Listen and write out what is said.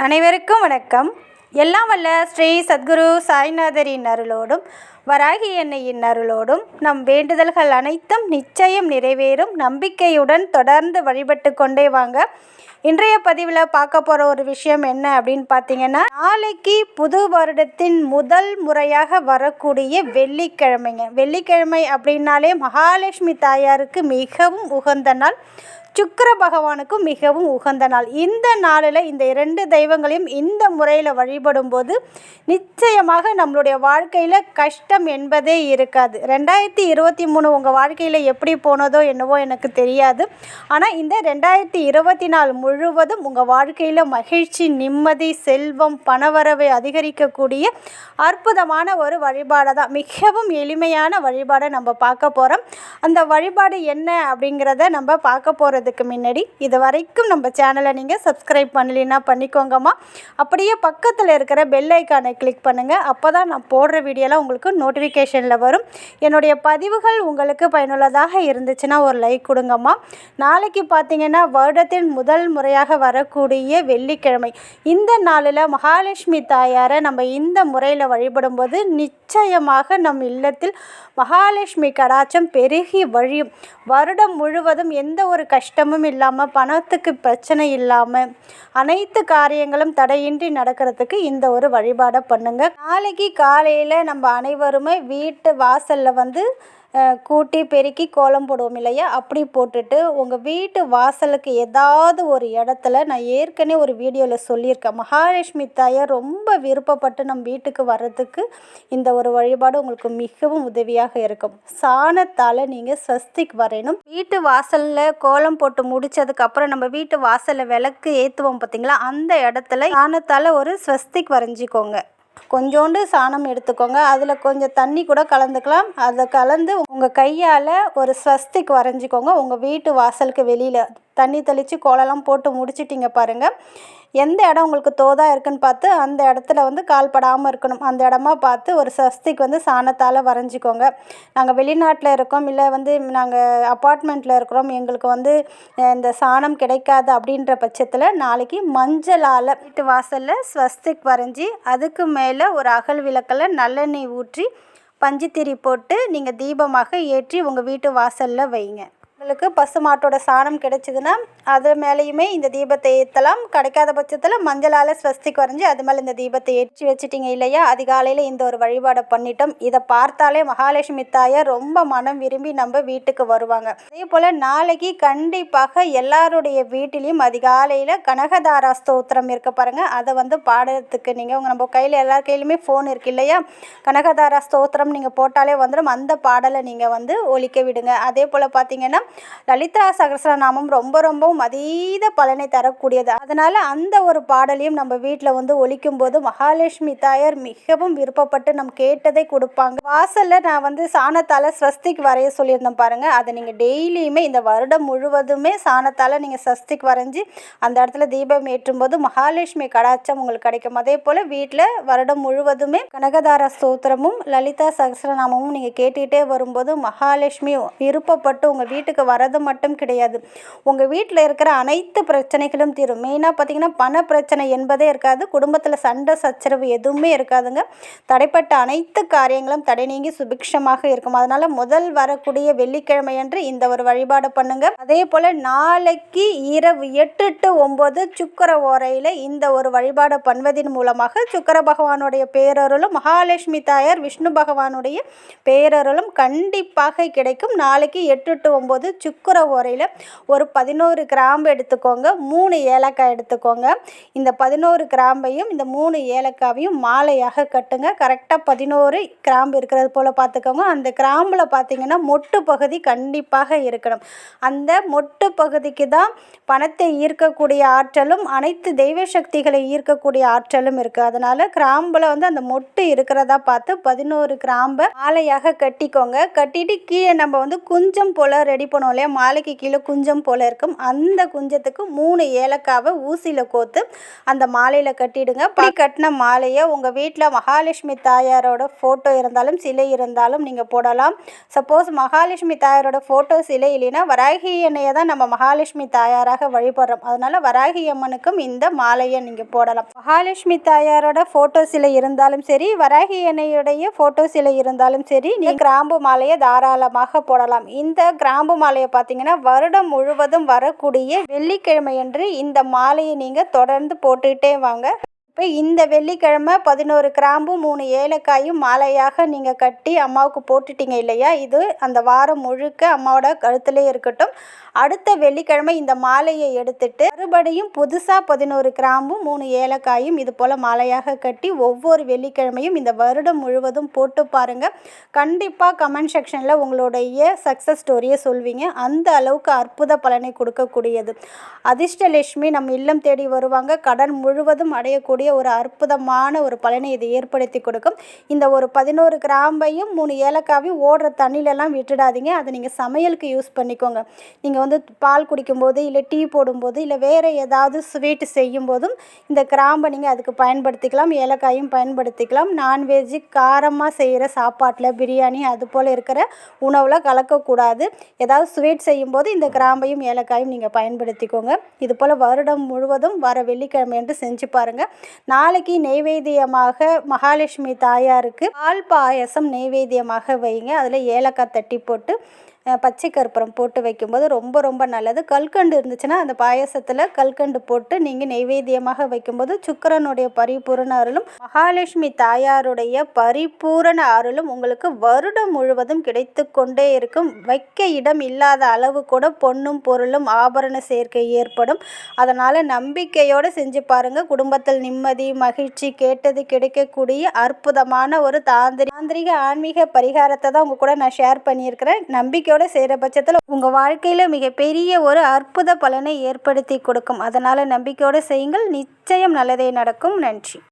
அனைவருக்கும் வணக்கம். எல்லாம் வல்ல ஸ்ரீ சத்குரு சாய்நாதரின் அருளோடும் வராகி அன்னையின் அருளோடும் நம் வேண்டுதல்கள் அனைத்தும் நிச்சயம் நிறைவேறும் நம்பிக்கையுடன் தொடர்ந்து வழிபட்டு கொண்டே வாங்க. இன்றைய பதிவில் பார்க்க போகிற ஒரு விஷயம் என்ன அப்படின்னு பார்த்தீங்கன்னா, நாளைக்கு புது வருடத்தின் முதல் முறையாக வரக்கூடிய வெள்ளிக்கிழமைங்க. வெள்ளிக்கிழமை அப்படின்னாலே மகாலட்சுமி தாயாருக்கு மிகவும் உகந்த நாள், சுக்கிர பகவானுக்கும் மிகவும் உகந்த நாள். இந்த நாளில் இந்த இரண்டு தெய்வங்களையும் இந்த முறையில் வழிபடும்போது நிச்சயமாக நம்மளுடைய வாழ்க்கையில் கஷ்டம் என்பதே இருக்காது. 2023 உங்கள் வாழ்க்கையில் எப்படி போனதோ என்னவோ எனக்கு தெரியாது. ஆனால் இந்த 2024 முழுவதும் உங்கள் வாழ்க்கையில் மகிழ்ச்சி, நிம்மதி, செல்வம், பணவரவை அதிகரிக்கக்கூடிய அற்புதமான ஒரு வழிபாடை தான், மிகவும் எளிமையான வழிபாடை நம்ம பார்க்க போகிறோம். அந்த வழிபாடு என்ன அப்படிங்கிறத நம்ம பார்க்க போகிறதுக்கு முன்னாடி இது வரைக்கும் நம்ம சேனலை நீங்கள் சப்ஸ்கிரைப் பண்ணலைன்னா பண்ணிக்கோங்கம்மா. அப்படியே பக்கத்தில் இருக்கிற பெல் ஐக்கானை கிளிக் பண்ணுங்கள். அப்போ தான் நான் போடுற வீடியோலாம் உங்களுக்கு நோட்டிஃபிகேஷனில் வரும். என்னுடைய பதிவுகள் உங்களுக்கு பயனுள்ளதாக இருந்துச்சுன்னா ஒரு லைக் கொடுங்கம்மா. நாளைக்கு பார்த்தீங்கன்னா வருடத்தின் முதல் முறையாக வரக்கூடிய வெள்ளிக்கிழமை. இந்த நாளில் மகாலட்சுமி தாயாரை நம்ம இந்த முறையில் வழிபடும்போது நிச்சயமாக நம் இல்லத்தில் மகாலட்சுமி கடாட்சம் பெருகி வழியும். வருடம் முழுவதும் எந்த ஒரு கஷ்டமும் இல்லாமல், பணத்துக்கு பிரச்சனை இல்லாமல், அனைத்து காரியங்களும் தடையின்றி நடக்கிறதுக்கு இந்த ஒரு வழிபாடை பண்ணுங்க. நாளைக்கு காலையில் நம்ம அனைவருமே வீட்டு வாசலில் கூட்டி பெருக்கி கோலம் போடுவோம் இல்லையா, அப்படி போட்டுட்டு உங்கள் வீட்டு வாசலுக்கு ஏதாவது ஒரு இடத்துல, நான் ஏற்கனவே ஒரு வீடியோவில் சொல்லியிருக்கேன், மகாலட்சுமி தாயார் ரொம்ப விருப்பப்பட்டு நம் வீட்டுக்கு வர்றதுக்கு இந்த ஒரு வழிபாடு உங்களுக்கு மிகவும் உதவியாக இருக்கும். சாணத்தால் நீங்கள் ஸ்வஸ்திக் வரையணும். வீட்டு வாசலில் கோலம் போட்டு முடித்ததுக்கப்புறம் நம்ம வீட்டு வாசலில் விளக்கு ஏற்றுவோம் பார்த்திங்களா, அந்த இடத்துல சாணத்தால் ஒரு ஸ்வஸ்திக் வரைஞ்சிக்கோங்க. கொஞ்சோண்டு சாணம் எடுத்துக்கோங்க, அதில் கொஞ்சம் தண்ணி கூட கலந்துக்கலாம். அதை கலந்து உங்கள் கையால் ஒரு ஸ்வஸ்திக் வரைஞ்சிக்கோங்க. உங்கள் வீட்டு வாசலுக்கு வெளியில் தண்ணி தெளித்து கோலம்லாம் போட்டு முடிச்சிட்டிங்க பாருங்கள். எந்த இடம் உங்களுக்கு தோதாக இருக்குன்னு பார்த்து அந்த இடத்துல கால்படாமல் இருக்கணும். அந்த இடமா பார்த்து ஒரு ஸ்வஸ்திக் சாணத்தால் வரைஞ்சிக்கோங்க. நாங்கள் வெளிநாட்டில் இருக்கோம், இல்லை நாங்கள் அப்பார்ட்மெண்ட்டில் இருக்கிறோம், எங்களுக்கு இந்த சாணம் கிடைக்காது அப்படின்ற பட்சத்தில் நாளைக்கு மஞ்சளால் வீட்டு வாசலில் ஸ்வஸ்திக் வரைஞ்சி அதுக்கு மேலே ஒரு அகல் விளக்கில் நல்லெண்ணெய் ஊற்றி பஞ்சுத்திரி போட்டு நீங்கள் தீபமாக ஏற்றி உங்கள் வீட்டு வாசலில் வைங்க. உங்களுக்கு பசு மாட்டோட சாணம் கிடைச்சிதுன்னா அது மேலேயுமே இந்த தீபத்தை ஏற்றலாம். கிடைக்காத பட்சத்தில் மஞ்சளால் ஸ்வஸ்திக் வரைஞ்சி அது மேலே இந்த தீபத்தை ஏற்றி வச்சுட்டிங்க இல்லையா, அதிகாலையில் இந்த ஒரு வழிபாடை பண்ணிட்டோம். இதை பார்த்தாலே மகாலட்சுமி தாயார் ரொம்ப மனம் விரும்பி நம்ம வீட்டுக்கு வருவாங்க. அதே போல் நாளைக்கு கண்டிப்பாக எல்லாருடைய வீட்டிலையும் அதிகாலையில் கனகதாரா ஸ்தோத்திரம் இருக்க பாருங்கள், அதை பாடுறதுக்கு நீங்கள் நம்ம கையில் எல்லார் கையிலுமே ஃபோன் இருக்கு இல்லையா, கனகதாரா ஸ்தோத்திரம் நீங்கள் போட்டாலே வந்துடும். அந்த பாடலை நீங்கள் ஒலிக்க விடுங்க. அதே போல் பார்த்தீங்கன்னா லலிதா சகஸ்ரநாமம் ரொம்பவும் அதீத பலனை தரக்கூடியது. அதனால் அந்த ஒரு பாடலையும் நம்ம வீட்டில் ஒலிக்கும் போது மகாலட்சுமி தாயார் மிகவும் விருப்பப்பட்டு நம்ம கேட்டதை கொடுப்பாங்க. வாசலில் நான் சாணத்தால் ஸ்வஸ்திக் வரைய சொல்லியிருந்தேன் பாருங்கள், அதை நீங்கள் டெய்லியுமே இந்த வருடம் முழுவதுமே சாணத்தால் நீங்கள் ஸ்வஸ்திக் வரைஞ்சி அந்த இடத்துல தீபம் ஏற்றும் போது மகாலட்சுமி கடாட்சம் உங்களுக்கு கிடைக்கும். அதே போல் வீட்டில் வருடம் முழுவதுமே கனகதார ஸ்தோத்திரமும் லலிதா சகஸ்ரநாமமும் நீங்கள் கேட்டுகிட்டே வரும்போது மகாலட்சுமி விருப்பப்பட்டு உங்கள் வீட்டுக்கு வரது மட்டும் கிடையாது, உங்கள் வீட்டில் இருக்கிற அனைத்து பிரச்சனைகளும் தீரும். மெயினாக பார்த்தீங்கன்னா பண பிரச்சனை என்பதே இருக்காது, குடும்பத்தில் சண்டை சச்சரவு எதுவுமே இருக்காதுங்க. தடைப்பட்ட அனைத்து காரியங்களும் தடை நீங்கி சுபிக்ஷமாக இருக்கும். அதனால் முதல் வரக்கூடிய வெள்ளிக்கிழமை அன்று இந்த ஒரு வழிபாடு பண்ணுங்க. அதே போல் நாளைக்கு இரவு 8 to 9 சுக்கிர ஓரையில் இந்த ஒரு வழிபாடு பண்ணுவதன் மூலமாக சுக்கிர பகவானுடைய பேரருளும் மகாலட்சுமி தாயார் விஷ்ணு பகவானுடைய பேரருளும் கண்டிப்பாக கிடைக்கும். நாளைக்கு 8 to 9 சுக்கிர ஓரையில் ஒரு 11 கிராம்பு எடுத்துக்கோங்க, 3 ஏலக்காய் எடுத்துக்கோங்க. இந்த 11 கிராம்பையும் இந்த 3 ஏலக்காவையும் மாலையாக கட்டுங்க. கரெக்டாக 11 கிராம்பு இருக்கிறது போல் பார்த்துக்கோங்க. அந்த கிராம்பில் பார்த்தீங்கன்னா மொட்டு பகுதி கண்டிப்பாக இருக்கணும். அந்த மொட்டு பகுதிக்கு தான் பணத்தை ஈர்க்கக்கூடிய ஆற்றலும் அனைத்து தெய்வ சக்திகளை ஈர்க்கக்கூடிய ஆற்றலும் இருக்குது. அதனால் கிராம்பில் அந்த மொட்டு இருக்கிறதா பார்த்து 11 கிராம்பை மாலையாக கட்டிக்கோங்க. கட்டிட்டு கீழே நம்ம குஞ்சம் போல் ரெடி பண்ணுவோம் இல்லையா, மாலைக்கு கீழே குஞ்சம் போல் இருக்கும், அந்த குஞ்சத்துக்கு 3 ஏலக்காவை ஊசியில் கோத்து அந்த மாலையில் கட்டிடுங்க. அப்படி கட்டின மாலையை உங்கள் வீட்டில் மகாலட்சுமி தாயாரோட ஃபோட்டோ இருந்தாலும் சிலை இருந்தாலும் நீங்கள் போடலாம். சப்போஸ் மகாலட்சுமி தாயாரோட ஃபோட்டோ சிலை இல்லைன்னா வராகி அன்னையை தான் நம்ம மகாலட்சுமி தாயாராக வழிபடுறோம். அதனால் வராகி அம்மனுக்கும் இந்த மாலையை நீங்கள் போடலாம். மகாலட்சுமி தாயாரோட ஃபோட்டோ சிலை இருந்தாலும் சரி, வராகி அன்னையுடைய ஃபோட்டோ சிலை இருந்தாலும் சரி, நீங்கள் கிராம்பு மாலையை தாராளமாக போடலாம். இந்த கிராம்பு மாலையை பார்த்தீங்கன்னா வருடம் முழுவதும் வரக்கூடிய வெள்ளிக்கிழமையன்று இந்த மாலையை நீங்கள் தொடர்ந்து போட்டுக்கிட்டே வாங்க. இப்போ இந்த வெள்ளிக்கிழமை 11 கிராம்பு 3 ஏலக்காயும் மாலையாக நீங்கள் கட்டி அம்மாவுக்கு போட்டுட்டீங்க இல்லையா, இது அந்த வாரம் முழுக்க அம்மாவோட கழுத்திலே இருக்கட்டும். அடுத்த வெள்ளிக்கிழமை இந்த மாலையை எடுத்துட்டு மறுபடியும் புதுசாக 11 கிராம்பும் 3 ஏலக்காயும் இது போல் மாலையாக கட்டி ஒவ்வொரு வெள்ளிக்கிழமையும் இந்த வருடம் முழுவதும் போட்டு பாருங்கள். கண்டிப்பாக கமெண்ட் செக்ஷனில் உங்களுடைய சக்ஸஸ் ஸ்டோரியை சொல்வீங்க. அந்த அளவுக்கு அற்புத பலனை கொடுக்கக்கூடியது. அதிர்ஷ்டலட்சுமி நம்ம இல்லம் தேடி வருவாங்க. கடன் முழுவதும் அடையக்கூடிய ஒரு அற்புதமான ஒரு பலனை இது ஏற்படுத்தி கொடுக்கும். இந்த ஒரு 11 கிராம்பையும் 3 ஏலக்காவையும் ஓடுற தண்ணியிலலாம் விட்டுடாதீங்க. அதை நீங்கள் சமையலுக்கு யூஸ் பண்ணிக்கோங்க. நீங்கள் பால் குடிக்கும்போது இல்லை டீ போடும்போது இல்லை வேறு ஏதாவது ஸ்வீட் செய்யும்போதும் இந்த கிராம்பை நீங்கள் அதுக்கு பயன்படுத்திக்கலாம். ஏலக்காயும் பயன்படுத்திக்கலாம். நான்வெஜ்ஜு காரமாக செய்கிற சாப்பாட்டில் பிரியாணி அது போல் இருக்கிற உணவில் கலக்கக்கூடாது. ஏதாவது ஸ்வீட் செய்யும்போது இந்த கிராம்பையும் ஏலக்காயும் நீங்கள் பயன்படுத்திக்கோங்க. இது போல் வருடம் முழுவதும் வர வெள்ளிக்கிழமை என்று செஞ்சு பாருங்கள். நாளைக்கு நெய்வேத்தியமாக மகாலட்சுமி தாயாருக்கு பால் பாயசம் நெய்வேத்தியமாக வைங்க. அதில் ஏலக்காய் தட்டி போட்டு பச்சை கற்பூரம் போட்டு வைக்கும்போது ரொம்ப நல்லது. கல்கண்டு இருந்துச்சுன்னா அந்த பாயசத்தில் கல்கண்டு போட்டு நீங்கள் நெய்வேத்தியமாக வைக்கும்போது சுக்கிரனுடைய பரிபூரண அருளும் மகாலட்சுமி தாயாருடைய பரிபூரண அருளும் உங்களுக்கு வருடம் முழுவதும் கிடைத்து கொண்டே இருக்கும். வைக்க இடம் இல்லாத அளவு கூட பொன்னும் பொருளும் ஆபரண சேர்க்கை ஏற்படும். அதனால் நம்பிக்கையோடு செஞ்சு பாருங்கள். குடும்பத்தில் நிம்மதி மகிழ்ச்சி கேட்டது கிடைக்கக்கூடிய அற்புதமான ஒரு தாந்திரிக ஆன்மீக பரிகாரத்தை தான் உங்கள் கூட நான் ஷேர் பண்ணியிருக்கிறேன். நம்பிக்கையோடு செய்கிற பட்சத்தில் உங்கள் வாழ்க்கையில் மிகப்பெரிய ஒரு அற்புத பலனை ஏற்படுத்தி கொடுக்கும். அதனால் நம்பிக்கையோடு செய்யுங்கள். நிச்சயம் நல்லதே நடக்கும். நன்றி.